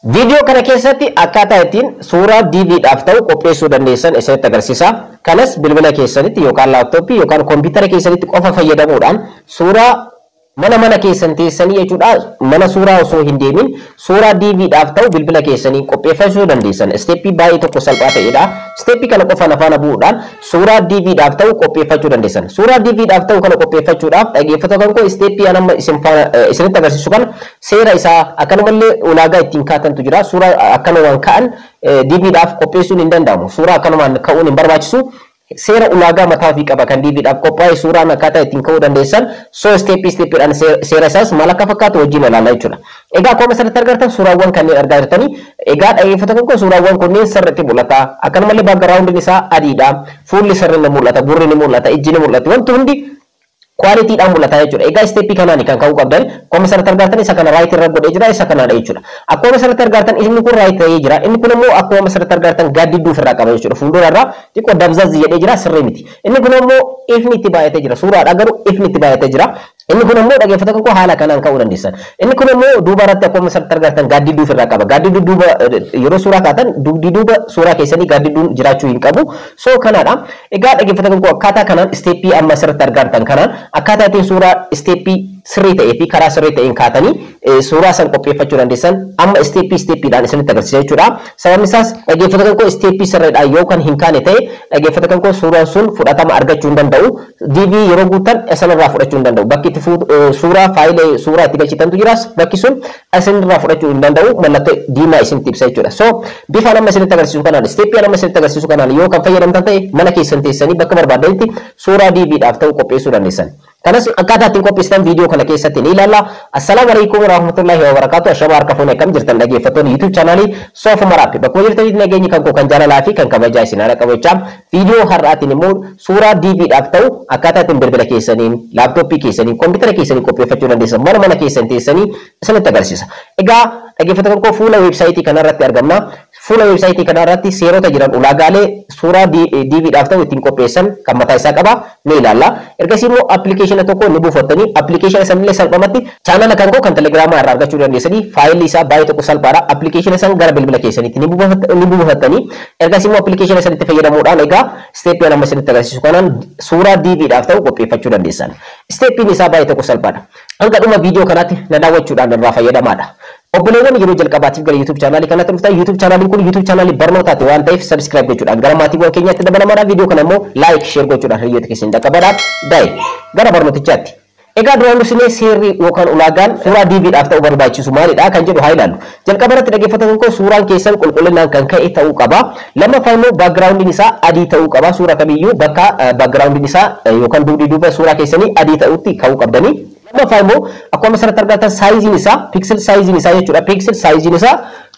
Video kana keessatti akkaataa ittiin suuraa DV'dhaaf ta'u qopheessuu dandeessan isinitti agarsiisa. Kanas bilbila keessanitti yookaan laaptooppii yookaan kompiitara keessanitti qofa fayyadamuudhaan suuraa mana keessan teessanii jechuudha. Mana suuraa osoo hin deemin suuraa DV'dhaaf ta'u bilbila keessanii qopheeffachuu dandeessan. Steppii baay'ee tokko salphaa ta'edha. Steppii kana qofa afaan bu'uudhaan suuraa DV'dhaaf ta'u qopheeffachuu dandeessan. Suuraa DV'dhaaf ta'u kana qopheeffachuudhaaf dhaggeeffattoota koo steppii anamma isinitti agarsiisu kan seera isaa akkanumallee ulaagaa ittiin kaatantu jira. Suuraa akkanumaan ka'an DV'dhaaf qopheessuun hin danda'amu. Suuraa akkanumaan ka'uun hin barbaachisu. Seera ulaagaa mataa fi qaba kan DV'dhaaf qophaa'e suuraan akkaataa ittiin ka'uu dandeessan steppiidhaan seera isaas maal akka fakkaatu wajjin ilaalla jechuudha. Egaa akkuma asirratti argartan suuraawwan kanneen argaa jirtanii egaa dhaggeeffattoota koo suuraawwan kunneen sirriitti mul'ata. Akkanumallee backgroundin isaa adiidha. Fuulli sirriin ni mul'ata, gurri ni mul'ata, ijji ni mul'ata. Wanti hundi qualityidhaan mul'ata jechuudha. Egaa steppii kanaan kan ka'uu qabdan akkuma asirratti argartan isa kana right irra godhee jira, isa kanaadha jechuudha. Akkuma asirratti argartan inni kun right ta'ee jira. Inni kun immoo akkuma asirratti argartan gaaddiduu ofirraa qaba jechuudha. Fuuldurarraa xiqqoo dabzaz jedhee jira, sirrii miti. Inni kun immoo ifni itti baay'atee jira. Suuraadha garuu ifni itti baay'atee jira. Inni kun immoo dhaggeeffattoota koo haala kanaan ka'uu dandeessan. Inni kun immoo duuba irratti akkuma asirratti argartan gaaddiduu ofirraa qaba. Gaaddiduu duuba yeroo suuraa kaatan duuba suuraa keessanii gaaddiduun jiraachuu hin qabu. So kanaadha. Egaa dhaggeeffattoota koo akkaataa kanaan steppii amma asirratti argartan kanaan akkaataa ittiin suuraa steppii sirrii ta'ee fi karaa sirrii ta'een kaatanii suuraa san qopheeffachuu dandeessan amma steppiidhaan isinitti agarsiisa jechuudha. Sababni isaas dhaggeeffattoota koo steppii sirriidhaan yoo kan hin kaane ta'e dhaggeeffattoota koo suuraan sun fudhatama argachuu hin danda'u. DV yeroo guutan isinirraa fudhachuu hin danda'u. Bakki itti suuraa faayilii suuraa itti galchitantu jiras bakki sun isinirraa fudhachuu hin danda'u. Mallattoo diimaa isinitti ibsa jechuudha. So bifa amma isinitti agarsiisu kanaan steppii amma isinitti agarsiisu kanaan yoo kan fayyadamtan ta'e mana keessan teessanii bakka barbaadanitti suuraa DV'dhaaf ta'u qopheessuu dandeessan. Kanas akkaataa ittiin qopheessitan viidiyoo kana keessatti ni ilaalla. Assalaamu alaykum warahmatullahi wabarakatuh. Ashaba harka fuunee akkam jirtan dhaggeeffattoonni YouTube chaanaalii Soof Maraatti. Bakkuma jirtanitti nageenyi kan koo kan jaalalaa fi kan kabajaa isin haala qabachaa. Viidiyoo har'aatiin immoo suuraa DV'dhaaf ta'u akkaataa ittiin bilbila keessaniin, laaptooppii keessaniin, kompiitara keessaniin qopheeffachuu dandeessan mana keessan teessanii isinitti agarsiisa. Egaa dhaggeeffattoota koo fuula weebsaayitii kanarratti argamna. Fuula weebsaayitii kanarratti seerota jiran ulaagaalee suuraa DV'dhaaf ta'u ittiin qopheessan kan mataa isaa qaba ni ilaalla. Ergasii immoo appilikeeshina tokko ni buufattanii appilikeeshina sanillee salphumatti chaanala kan koo kan telegiraamaa irraa argachuu dandeessanii faayilli isaa baay'ee tokko salphaadha. Appilikeeshina san gara bilbila keessaniitti ni buufattanii ergasii immoo appilikeeshina sanitti fayyadamuudhaan egaa steeppiin amma isinitti agarsiisu kanaan suuraa DV'dhaaf ta'u qopheeffachuu dandeessan. Steeppiin isaa baay'ee tokko salphaadha. Hanga dhuma viidiyoo kanaatti na daawwachuudhaan irraa fayyadamaadha. Obboleewwan yeroo jalqabaatiif gara YouTube chaanaalii kanatti dhuftan YouTube chaanaaliin kun YouTube chaanaalii barnootaati waan ta'eef subscribe gochuudhaan gara maatiiwwan keenyaatti dabalamaadha. Viidiyoo kana immoo like share gochuudhaan hiriyoota keessan dhaqqabadhaa. Gara barnootichaatti. Egaa duraan dursee seerri yookaan ulaagaan suuraa DV'dhaaf ta'u barbaachisu maalidha kan jedhu haa ilaallu. Jalqaba irratti dhaggeeffattoota koo suuraan keessan qulqullinaan kan ka'e ta'uu qaba. Lammaffaa immoo backgroundin isaa adii ta'uu qaba. Suura kamiyyuu bakka backgroundin isaa yookaan duuba suuraa keessanii adii ta'utti ka'uu qabdanii. Lammaffaa immoo akkuma asirratti argatan saayiziin isaa pixel saayiziin isaa jechuudha. Pixel saayiziin isaa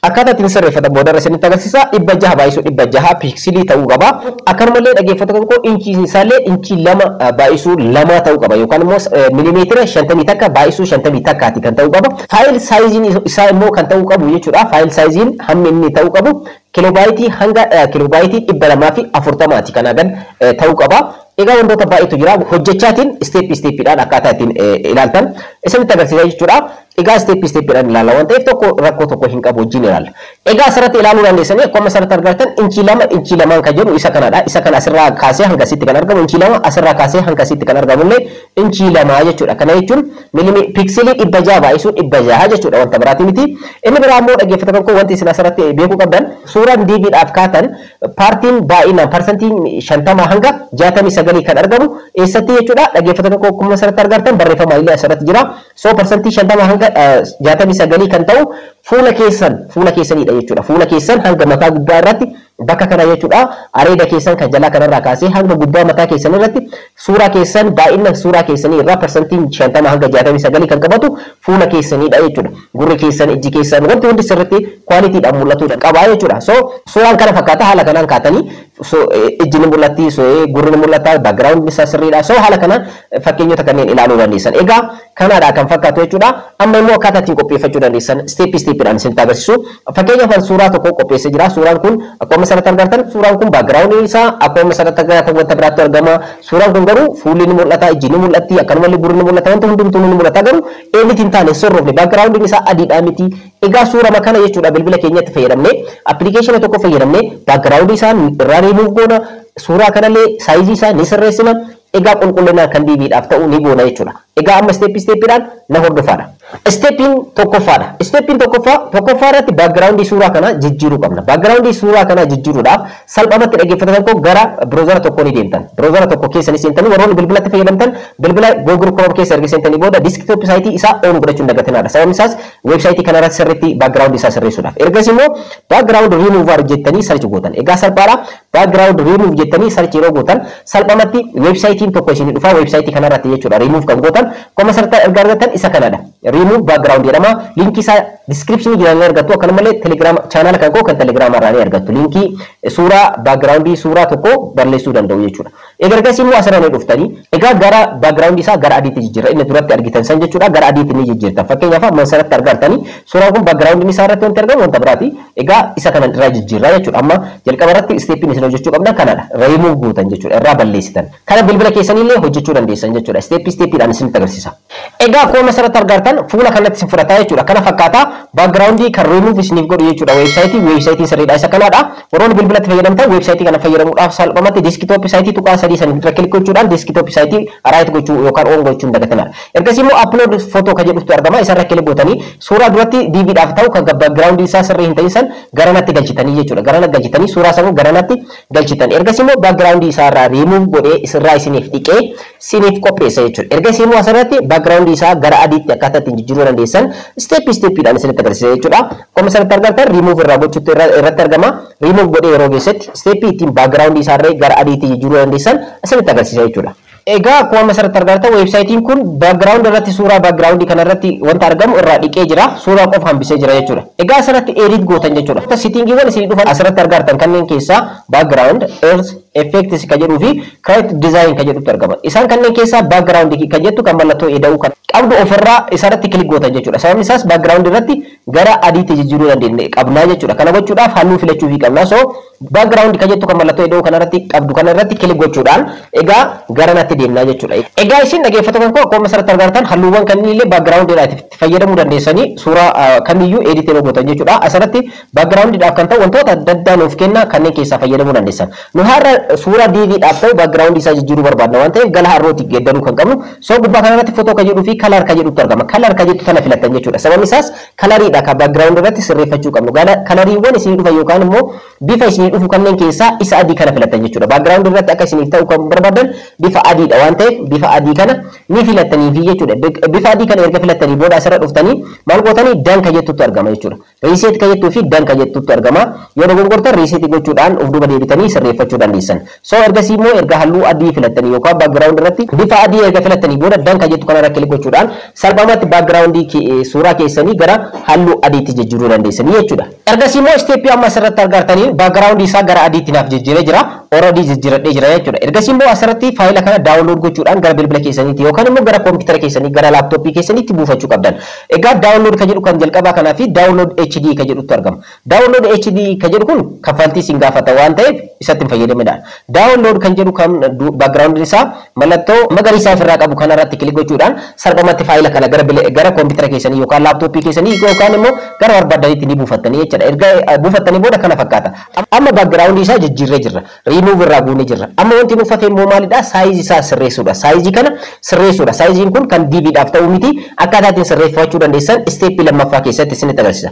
akkaataa ittiin sirreeffatan booda irra isinitti agarsiisa. 600 baay'isuu 600 pixelii ta'uu qaba. Akkanumallee dhaggeeffattoota koo inchiin isaallee inchii 2 baay'isuu 2 ta'uu qaba yookaan immoo milimeetira 50 takka baay'isuu 50 takkaati kan ta'uu qaba. Faayil saayiziin isaa immoo kan ta'uu qabu jechuudha. Faayil saayiziin hammi inni ta'uu qabu kilobaayitii hanga kilobaayitii 240 kan agan ta'uu qaba. Egaa wantoota baay'eetu jira. Hojjechaatiin steppiidhaan akkaataa ittiin ilaaltan isinitti agarsiisa jechuudha. Egaa steppiidhaan ilaalla waan ta'eef tokko rakkoo tokko hin qabu wajjin ilaalla. Egaa asirratti ilaaluu dandeessanii akkuma asirratti argattan inchii 2 kan jedhu isa kanadha. Isa kana asirraa kaasee hanga asitti kan argamu inchii 2 asirraa kaasee hanga asitti kan argamullee inchii 2 jechuudha. Kana jechuun pixelii 600 baay'isuu 600 jechuudha wanta biraati miti. Inni biraa immoo dhaggeeffattoota koo wanti isin asirratti beekuu qabdan suuraan DV'dhaaf kaatan paartiin baay'inaan parsantiin 50 hanga 69 kan argamu eessatti jechuudha. Dhaggeeffattoota koo akkuma asirratti argattan barreeffama illee asirratti jira. So parsantii 50 hanga 69 kan ta'u fuula keessanidha jechuudha. Fuula keessan hanga mataa guddaa irratti bakka kana jechuudha. Areeda keessan kan jalaa kanarraa kaasee hanga gubbaa mataa keessan irratti suuraa keessan baay'ina suuraa keessanii irraa parsantiin 50 hanga 69 kan qabatu fuula keessanidha jechuudha. Gurri keessan, ijji keessan wanti hundi sirriitti kwaalitiidhaan mul'atu qaba jechuudha. So suuraan kana fakkaata haala kanaan kaatanii ijji ni mul'atti, gurri ni mul'ata, background isaa sirriidha. So haala kanaan fakkeenyota kanneen ilaaluu dandeessan. Egaa kanaadha kan fakkaatu jechuudha. Amma immoo akkaataa ittiin qopheeffachuu dandeessan steeppiidhaan isinitti agarsiisu. Fakkeenyaaf suuraa tokko qopheessee jira. Suuraan kun akkuma asirratti argattan suuraan kun background isaa akkuma asirratti argattan wanta biraatti argama. Suuraan kun garuu fuulli ni mul'ata, ijji ni mul'atti, akkanumallee gurri ni mul'ata, wanti hundumtuu ni mul'ata garuu eenyutti hin taane sorroofne background isaa adiidhaa miti. Egaa suuraa kana jechuudha bilbila keenyatti fayyadamnee appilikeeshina tokko fayyadamnee background isaa irraa remove goona. Suuraa kanallee saayizii isaa ni sirreessina. Egaa qulqullina kan DV'dhaaf ta'u ni goona jechuudha. Egaa amma steppiidhaan na hordofaadha. Steppiin tokkoffaadha. Steppiin tokkoffaa irratti background suuraa kana jijjiiruu qabna. Background suuraa kana jijjiiruudhaaf salphumatti dhaggeeffattan tokko gara browser tokko ni deemtan. Browser tokko keessa ni seentanii warroonni bilbilatti fayyadamtan bilbila Google Chrome keessa erga seentanii booda desktop saayitii isaa on godhachuun dagatinadha. Sababni isaas websaayitii kana irratti sirriitti background isaa sirreessuudhaaf. Ergas immoo background remover jettanii search gootan. Egaa salphaadha. Background remove jettanii search yeroo gootan salphumatti websaayitiin tokko isin dhufa websaayitii kana irratti jechuudha. Remove kan gootan kuma sarta erga argatan isa kanadha. Remove background jedhama. Linkii isaa description jiranii argattu. Akkanumallee telegram channel kan koo kan telegram irraa argattu. Linkii suuraa background suuraa tokko balleessuu danda'u jechuudha. Egaa immoo asirra ni dhuftanii egaa gara background isaa gara adiitti jijjiirra. Inni duratti argitan san jechuudha. Gara adiitti ni jijjiirtan. Fakkeenyaaf amma asirratti argatanii suuraan kun background isaa irratti wanti argamu wanta biraati. Egaa isa kana irraa jijjiirra jechuudha. Amma jalqaba irratti steppiin isin hojjechuu qabdan kanadha. Remove gootan jechuudha. Irraa balleessitan. Kana bilbila keessanillee hojjechuu dandeessan jechuudha. Steppiidhaan isinitti agarsiisa. Egaa akkuma asirratti argattan fuula kanatti isin fudhata jechuudha. Kana fakkaata background kan remove isiniif godhu jechuudha. Websaayitiin sirriidha isa kanadha. Warroonni bilbilatti fayyadamtan websaayitii kana fayyadamuudhaaf salphumatti desktop saayitii tuqaa sadii san irra kilik gochuudhaan desktop saayitii right gochuu yookaan on gochuun dagatinadha. Ergasii immoo upload photo kan jedhutu argama. Isa irra kilik gootanii suuraa duratti DV'dhaaf ta'u kan background isaa sirrii hin ta'in san garanatti galchitanii jechuudha. Garanatti galchitanii suuraa sanuu garanatti galchitan. Ergasii immoo background isaa irraa remove godhee isirraa isiniif dhiqee isiniif qopheessa jechuudha. Ergasii immoo asirratti background isaa gara adiitti akkaataa ittiin jijjiiruu dandeessan steppiidhaan isinitti agarsiisa jechuudha. Akkuma asirratti argattan remove irraa gochuutu irratti argama. Remove godhee yeroo keessatti steppii ittiin background isaa irraa gara adiitti jijjiiruu dandeessan isinitti agarsiisa jechuudha. Egaa akkuma asirratti argattan websaayitiin kun background irratti suuraa background kana irratti wanta argamu irraa dhiqee jira. Suuraa qofa hambisee jira jechuudha. Egaa asirratti edit gootan jechuudha. Settingiiwwan isin dhufan asirratti argattan kanneen keessaa background, earth, effects kan jedhuu fi create design kan jedhutu argama. Isaan kanneen keessaa background kan jettu kan mallattoo eda'uu kan qabdu ofirraa isarratti kilik gootan jechuudha. Sababni isaas background irratti gara adiitti jijjiiruu dandeenya qabnaa jechuudha. Kana gochuudhaaf halluu filachuu fi qabna. So background kan jettu kan mallattoo eda'uu kanarratti qabdu kanarratti kilik gochuudhaan egaa gara natti deemnaa jechuudha. Egaa isin dhaggeeffattoota koo akkuma asirratti argattan halluuwwan kanneenillee background irratti fayyadamuu dandeessanii suuraa kamiyyuu edit yeroo gootan jechuudha. Asirratti background dhaaf kan ta'u wantoota adda addaa nuuf kenna kanneen keessaa fayyadamuu dandeessan. Nu har'a suuraa DV'dhaaf ta'u background isaa jijjiiruu barbaadna waan ta'eef gala harrooti geeddaruu kan qabnu. So gubbaa kanarratti footoo kan jedhuu fi color kan jedhutu argama. Color kan jettu kana filattan jechuudha. Sababni isaas coloriidha kan background irratti sirreeffachuu qabnu. Coloriiwwan isin dhufa yookaan immoo bifa isin dhufu kanneen keessaa isa adii kana filattan jechuudha. Background irratti akka isiniif ta'u kan barbaadan bifa adiidha waan ta'eef bifa adii kana ni filattanii fi jechuudha. Bifa adii kana erga filattanii booda asirra dhuftanii maal gootanii dan kan jettutu argama jechuudha. Reset kan jettuu fi dan kan jettutu argama. Yoo dogongortan reset gochuudhaan of duuba deebitanii sirreeffachuu dandeessan. So ergasii immoo erga halluu adii filattanii yookaan background irratti bifa adii erga filattanii booda dan kan jettu kana irra kilik gochuudhaan salphumatti background suuraa keessanii gara halluu adiitti jijjiiruu dandeessanii jechuudha. Ergasii immoo steppii amma asirratti argatanii background isaa gara adiitti naaf jijjiiree jira. Already jijjiiradhee jira jechuudha. Ergasii immoo asirratti faayila kana download gochuudhaan gara bilbila keessaniitti yookaan immoo gara kompiitara keessanii gara laaptooppii keessaniitti buufachuu qabdan. Egaa download kan jedhu kan jalqabaa kanaa fi download HD kan jedhutu argama. Download HD kan jedhu kun kaffaltii sin gaafata waan ta'eef isatti hin fayyadamnedha. Download kan jedhu kan background isaa mallattoo magariisa ofirraa qabu kanarratti kilik gochuudhaan salphumatti faayila kana gara kompiitara keessanii yookaan laaptooppii keessanii yookaan immoo gara barbaadaniitti ni buufattanii jechuudha. Erga buufattanii booda kana fakkaata. Amma background isaa jijjiirree jirra. Remove irraa goonee jirra. Amma wanti nu uffatee immoo maalidha? Size isaa sirreessuudha. Size kana sirreessuudha. Sizein kun kan DV'dhaaf ta'u miti. Akkaataa ittiin sirreeffachuu dandeessan steppii lammaffaa keessatti isinitti agarsiisa.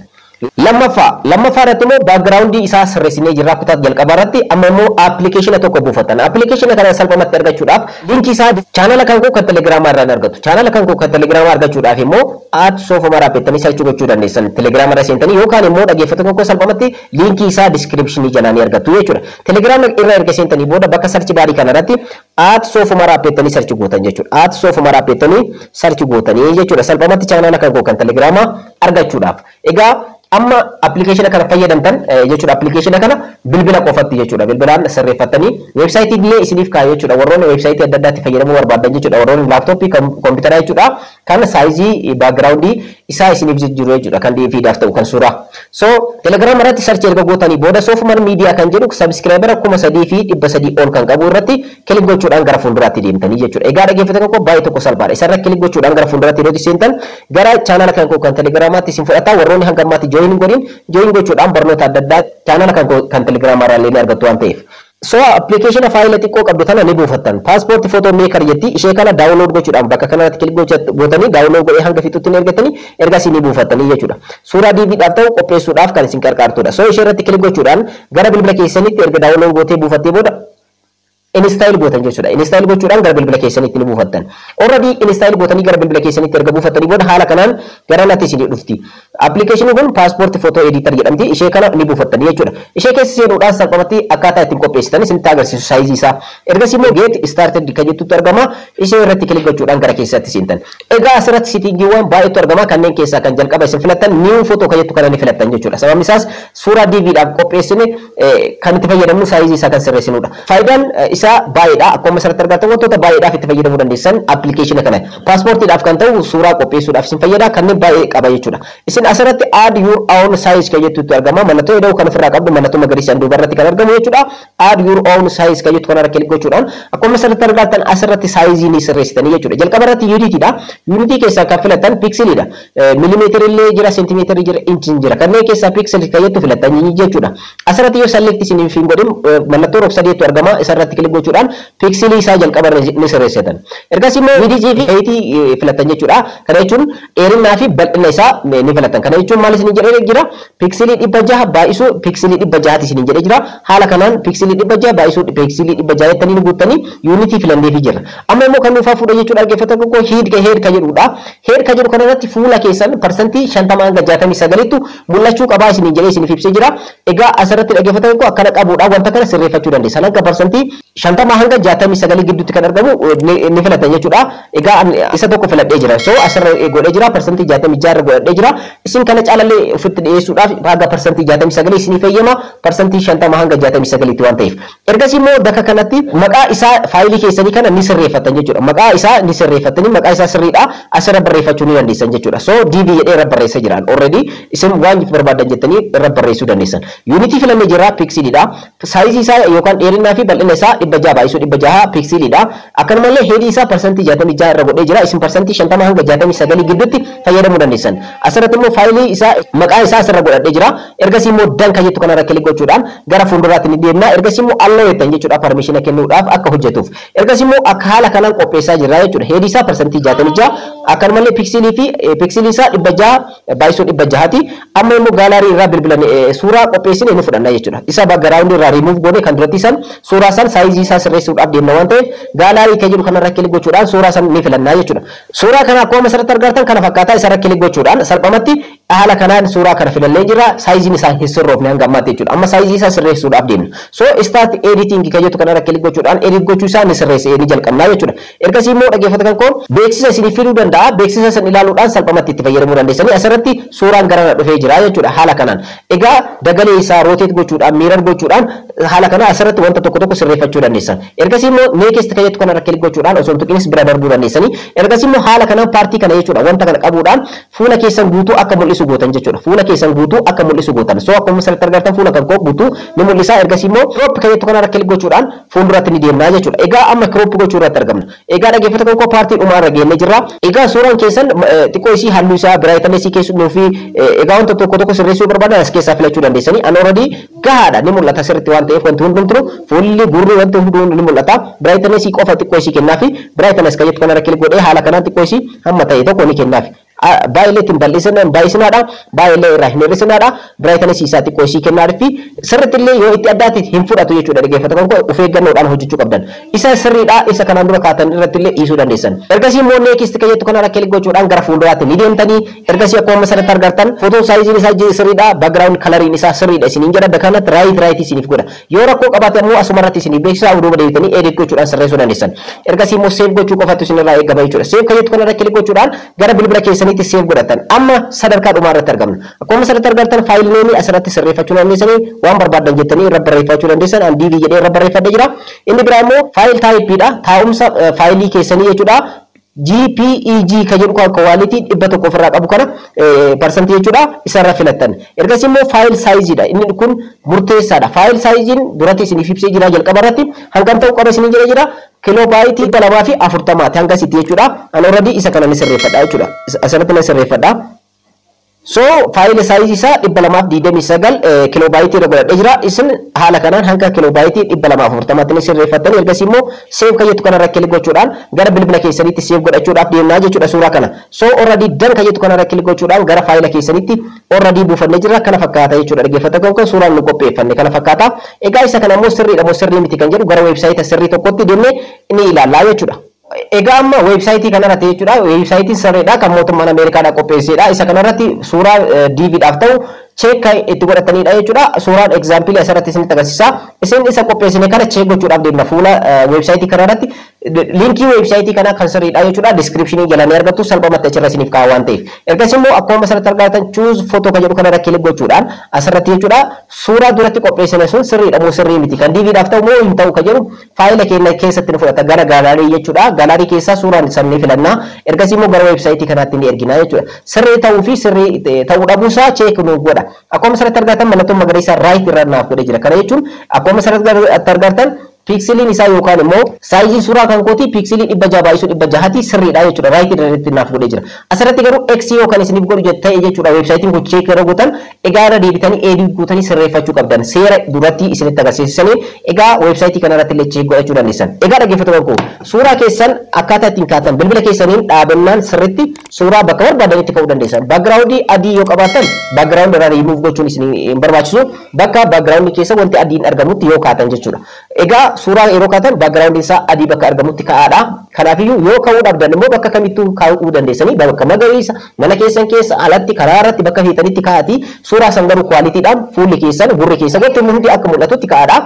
Lammaffaa irratti immoo background isaa sirreessinee jirra kutaa jalqabaa irratti amma immoo appilikeeshina tokko buufattan. Appilikeeshina kana salphumatti argachuudhaaf linkii isaa chaanala kan koo kan telegiraamaa irraa argattu. Chaanala kan koo kan telegiraamaa argachuudhaaf immoo @soofamara jettanii search gochuu dandeessan. Telegiraama irra seentanii yookaan immoo dhaggeeffattoota koo salphumatti linkii isaa description jalaa ni argattu jechuudha. Telegiraama irra erga seentanii booda bakka search baarii kana irratti @soofumar appeettanii sarchi gootan jechuudha. @soofumar appeettanii sarchi gootanii jechuudha. Salphumatti chaanaala kan gootan Telegiraama argachuudhaaf. Egaa amma application kana fayyadamtan jechuudha. Application kana bilbila qofatti jechuudha. Bilbilaan sirreeffatanii websaayitii illee isiniif kaa'u jechuudha. Warroonni websaayitii adda addaatti fayyadamuu barbaadan jechuudha. Warroonni laaptooppii kompiitaraa jechuudha. Kan saayizii baakgiraawundii isaa isiniif jijjiiru jechuudha. Kan DV'daaf ta'u kan suuraa. So Telegram irratti search erga gootanii booda Soofumar Media kan jedhu subscriber 3,300 ol kan qabu irratti kilik gochuudhaan gara fuulduraatti deemtanii jechuudha. Egaa dhaggeeffattoota koo baay'ee tokko salphaadha. Isarra kilik gochuudhaan gara fuulduraatti yeroo seentan gara chaanaala kan koo kan Telegiraamaatti isin fudhata. Warroonni hanga ammaatti join gochuudhaan barnoota adda addaa chaanaala kan Telegiraam irraa illee argattu waan ta'eef. So application file xiqqoo qabdu tana ni buufattan. Passport photo maker jetti ishee kana download gochuudhaan bakka kanatti kilik gootanii download godhee hanga fixutti ergatanii ergasii ni buufattanii jechuudha. Suuraa DV'dhaaf ta'u qopheessuudhaaf kan isin gargaartudha. So ishee irratti kilik gochuudhaan gara bilbila keessanitti erga download gootee buufattee booda install gootan jechuudha. Install gochuudhaan gara bilbila keessanitti ni buufattan. Already install gootanii gara bilbila keessanitti erga buufattanii booda haala kanaan gara natti isin dhufti. Application kun passport photo editor jedhamti. Ishee kana ni buufattanii jechuudha. Ishee keessa seenuudhaan salphumatti akkaataa ittiin qopheessitan isinitti agarsiisu saayizii isaa. Ergasii immoo get started kan jettutti argama. Ishee irratti kilik gochuudhaan gara keessatti seentan. Egaa asirratti settingiiwwan baay'eetu argama. Kanneen keessaa kan jalqaba isin filattan new photo kan jettu kana ni filattan jechuudha. Sababni isaas suuraa DV'dhaaf qopheessine kan itti fayyadamnu saayizii isaa kan sirreessinudha. Faayidaan isaa baay'eedha. Akkuma asirratti argattan wantoota baay'eedhaaf itti fayyadamuu dandeessan application kana. Paaspoortiidhaaf kan ta'u suuraa qopheessuudhaaf isin fayyada. Kanneen baay'ee qaba jechuudha. Isin asirratti add your own size kan jettutti argama. Mallattoo jedhamu kan ofirraa qabdu mallattoo magariisaan duubarratti kan argamu jechuudha. Add your own size kan jettu kanarra kilik gochuudhaan akkuma asirratti argattan asirratti saayizii ni sirreessitanii jechuudha. Jalqaba irratti unitiidha. Unity keessaa kan filattan pixeliidha. Millimeetira illee jira, seentimeetira jira, inchiin jira. Kanneen keessaa pixel kan jettu filattanii jechuudha. Asirratti yoo select isiniif hin godhin mallattoo rog-sadeetu argama. Isarratti kilik gochuudhaan pixelii isaa jalqaba ni sirreessitan. Ergasii immoo widthii fi heightii filattan jechuudha. Kana jechuun dheerinaa fi bal'ina isaa ni filattan. Kana jechuun maal isin jedhee jira? Pixelii 600 baay'isuu pixelii 600 isin jedhee jira. Haala kanaan pixelii 600 baay'isuu pixelii 600 jettanii ni guuttanii unity filannee fi jira. Amma immoo kan nuufaa fuudha jechuudha. Dhaggeeffattoota koo head kan jedhudha. Head kan jedhu kanarratti fuula keessan percentii 50 hanga 69 tu mul'achuu qabaa isin jedhee isiniif ibsee jira. Egaa asirratti dhaggeeffattoota koo akkana qabuudha. Wanta kana sirreeffachuu dandeessan. Akka percentii 50 hanga 69 gidduutti kan argamu ni filatan jechuudha. Egaa isa tokko filadhee jira. So asirra godhee jira percentii 66 irra godhee jira. Isin kana caalallee ofitti dhiyeessuudhaaf haga percentii 69 isinii fayyama. Percentii 50 hanga 69 tti waan ta'eef. Ergasii immoo bakka kanatti maqaa isaa faayilii keessanii kana ni sirreeffatan jechuudha. Maqaa isaa ni sirreeffatanii maqaa isaa sirriidha. Asirra barreeffachuu ni dandeessan jechuudha. So DV jedhee irra barreessa jiran. Already isin waan barbaadan jettanii irra barreessuu dandeessan. Unity filannee jira pixeliidha. Saayizii isaa yookaan dheerinaa fi bal'ina isaa 600 baay'isuu 600 pixeliidha. Akkanumallee heedii isaa percentii 66 irra godhee jira. Isin percentii 50 hanga 69 gidduutti fayyadamuu dandeessan. Asirratti immoo faayilii isaa maqaa isaa asirra godhadhee jira. Ergasii immoo dan kan jettu kanarra kilik gochuudhaan gara fuulduraatti ni deemna. Ergasii immoo alloo jettan jechuudha permission kennuudhaaf akka hojjetuuf. Ergasii immoo akka haala kanaan qopheessaa jirra jechuudha. Heedii isaa percentii 66 akkanumallee pixelii fi pixelii isaa 600 baay'isuu 600 ti. Amma immoo gaalarii irraa bilbilan suuraa qopheessine ni fudhanna jechuudha. Isa background irraa remove goone kan duratti san suuraa san saayizii isaa sirreessuudhaaf deemna waan ta'eef gaalarii kan jedhu kanarra kilik gochuudhaan suuraa san ni filannaa jechuudha. Suuraa kana akkuma asirratti argattan kana fakkaataa isarra kilik gochuudhaan salphumatti haala kanaan suuraa kana filannee jira. Saayiziin isaa hin sirroofne hanga ammaatti jechuudha. Amma saayizii isaa sirreessuudhaaf deemna. So start editing kan jettu kanarra kilik gochuudhaan edit gochuu isaa ni sirreessee ni jalqabnaa jechuudha. Ergasii immoo dhaggeeffattoota koo beeksisa isiniif fiduu danda'a. Beeksisa san ilaaluudhaan salphumatti itti fayyadamuu dandeessanii asirratti suuraan garana dhufee jira jechuudha haala kanaan. Egaa dagalee isaa rotate gochuudhaan miirar gochuudhaan haala kana asirratti wanta tokko sirreeffachuu dandeessan. Ergasii immoo next kan jettu kanarra kilik gochuudhaan osoo hin tuqinis bira darbuu dandeessanii. Ergasii immoo haala kanaan paartii kana jechuudha wanta kana qabuudhaan fuula keessan guutuu akka mul'isu gootan jechuudha. Fuula keessan guutuu akka mul'isu gootan. So akkuma asirratti argattan fuula kan koo guutuu ni mul'isa. Ergasii immoo crop kan jettu kanarra kilik gochuudhaan fuulduratti ni deemnaa jechuudha. Egaa amma crop gochuu irratti argamna. Egaa dhaggeeffattoota koo paartii dhumaarra geenne jirra. Egaa suuraan keessan xiqqoo isii halluu isaa brightness keessumuu fi egaa wanta tokko sirreessuu barbaadan as keessaa filachuu dandeessanii. An already gahaadha ni mul'ata sirriitti waan ta'eef wanti hundumtuu fuulli gurri wanti hunduu ni mul'ata. Brightness qofa xiqqoo isii kennaa fi brightness kan jettu kanarra kilik godhee haala kanaan xiqqoo isii hamma ta'e tokko ni kennaa fi baay'eetiin bal'isinaan baay'isinaadha baay'ee irraa hin hir'isinadha brightness isaatti qoosii kennaadha fi sirriitillee yoo itti addaatti hin fudhatu jechuudha dhaggeeffattoota koo of eeggannoodhaan hojjechuu qabdan isa sirriidha isa kanaan dura kaatan irrattillee dhiisuu dandeessan ergasii immoo next kajettu kana rakkilee gochuudhaan gara fuulduraatti ni deemtanii ergasii akkuma asirratti argartan footoo saayiziin isaa sirriidha background coloriin isaa sirriidha isiniin jedha kanatti right isiniif godha yoo rakkoo qabaate immoo asuma irratti isiniif beeksisaa uduuba deebitanii edit gochuudhaan sirreessuu dandeessan ergasii immoo save gochuu qofatu isinirraa eegama jechuudha save kajettu kana rakkilee gochuudhaan gara bilbila keessaniitti save godhatan amma sadarkaa dhumaa irratti argamna akkuma asirratti argartan faayil neemii asirratti sirreeffachuu dandeessanii waan barbaadan jettanii irra barreeffachuu dandeessan an DV jedhee irra barreeffadhee jira inni biraa immoo faayil taayipiidha taa'umsa faayilii keessanii jechuudha GPEG kan jedhu kan quality 100 ofirraa qabu kana percent jechuudha isarra filattan ergasii immoo faayil saayiziidha inni kun murteessaadha faayil saayiziin duratti isiniif ibsee jira jalqaba irratti hangam ta'uu qaba isinii jira kiloobaaytii 240 hanga sitti jechuudha an already isa kana ni sirreeffadha jechuudha asirratti ni sirreeffadha so faayil saayiz isaa 229 kiloobaaytii irra godhadhee jira isin haala kanaan hanga kiloobaaytii 240 ni sirreeffattanii ergasii immoo save kajettu kana irra kilik gochuudhaan gara bilbila keessaniitti save godhachuudhaaf deemnaa jechuudha suuraa kana so already done kajettu kana irra kilik gochuudhaan gara faayila keessaniitti already buufannee jira kana fakkaata jechuudha dhaggeeffattoota koo suuraan nu qopheeffanne kana fakkaata egaa isa kana immoo sirriidha moo sirrii miti kan jedhu gara weebsaayita sirrii tokkotti deemnee ni ilaallaa jechuudha egaa amma weebsaayitii kanarratti jechuudha weebsaayitiin sirriidha kan mootummaan Ameerikaadhaa qopheesseedha isa kanarratti suuraa DVdhaaf ta'u check itti godhatanidha jechuudha suuraan example asirratti isinitti agarsiisa isin isa qopheessine kana check gochuudhaaf deemna fuula weebsaayitii kanarratti linkii weebsaayitii kana kan sirriidha jechuudha description jalanii argattu salphumatti achirra isiniif kaa'u waan ta'eef ergas immoo akkuma asirratti argatan choose photo kan jedhu kanarra kilik gochuudhaan asirratti jechuudha suuraa duratti qopheessine sun sirriidha moo sirrii miti kan DVdhaaf ta'u moo hin ta'u kan jedhu faayila keenya keessatti ni fudhata gara gaalaarii jechuudha gaalaarii keessaa suuraan isaanii filannaa ergas immoo gara weebsaayitii kanaatti ni ergina jechuudha sirrii ta'uu fi sirrii ta'uu dhabuusaa check nu godha akkuma asirratti argatan mallattoon magariisa right irra naaf godhee jira kana jechuun akkuma asirratti argatan pikseliin isaa yookaan immoo saayiziin suuraa kan kooti pikselii 600 baay'isuu 600 sirriidha jechuudha right irratti naaf godhee jira asirratti garuu x yookaan isiniif godhu ta'e jechuudha weebsaayitiin kun check yeroo gootan egaa irra deebitanii edit gootanii sirreeffachuu qabdan seera duratti isinitti agarsiisanii egaa weebsaayitii kanarratti illee check godhachuu dandeessan egaa dhaggeeffattoota koo suuraa keessan akkaataa ittiin kaatan bilbila keessaniin dhaabannaan sirriitti suuraa bakka barbaadanitti ka'uu dandeessan backgroundii adii yoo qabaatan background irraa remove gochuun isin hin barbaachisu bakka backgroundii keessa wanti adiin argamutti yoo kaatan jechuudha egaa suuraa yeroo kaatan background isaa adii bakka argamutti kaa'aadha kanaafiyyuu yoo ka'uu dhabdan immoo bakka kamittuu kaa'uu dandeessanii bakka magariisa mana keessan keessa alatti karaa irratti bakka feetanitti kaa'ati suuraa san garuu kwaalitiidhaan fuulli keessan gurri keessan gotti hundi akka mul'atutti kaa'aadha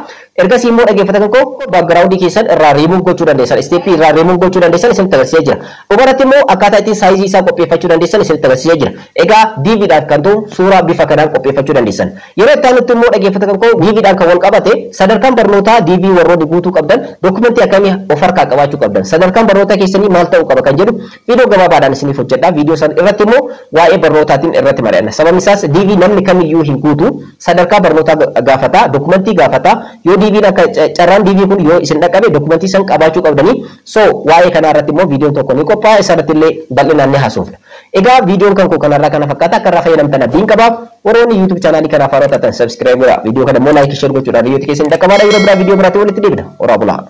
ergasii immoo dhaggeeffatan koo background keessan irraa remove gochuu dandeessan step irraa remove gochuu dandeessan isinitti agarsiisaa jira dhumarratti immoo akkaataa ittiin saayizii isaa qopheeffachuu dandeessan isinitti agarsiisaa jira egaa DVdhaaf kan ta'u suuraa bifa kanaan qopheeffachuu dandeessan yeroo itti aanutti immoo dhaggeeffatan koo DVdhaan kan wal qabate sadarkaan barnootaa DV warroonni guutuu qabdan dokumentii akkamii of harkaa qabaachuu qabdan sadarkaan barnoota keessanii maal ta'uu qaba kan jedhu viidiyoo gabaabaadhaan isiniif hojjedha viidiyoo san irratti immoo waa'ee barnootaatiin irratti mari'anna sababni isaas DV namni kamiyyuu hin guutu sadarkaa barnootaa gaafata dokumentii gaafata yoo DVn akka carraan DV kun yoo isin dhaqqabe dokumentii san qabaachuu qabdanii so waa'ee kanaa irratti immoo viidiyoon tokko ni qophaa'a isarratti illee bal'inaan ni haasofna egaa viidiyoon kan koo kanarraa kana fakkaata akka irraa fayyadamtan abdiin qaba warroonni YouTube channel kanaaf haaraa taatan subscribe godhaa viidiyoo kana immoo like share gochuudhaan viidiyoo keessan dhaqqabaadha yeroo biraa viidiyoo biraatti walitti deebina. Ora bulaa.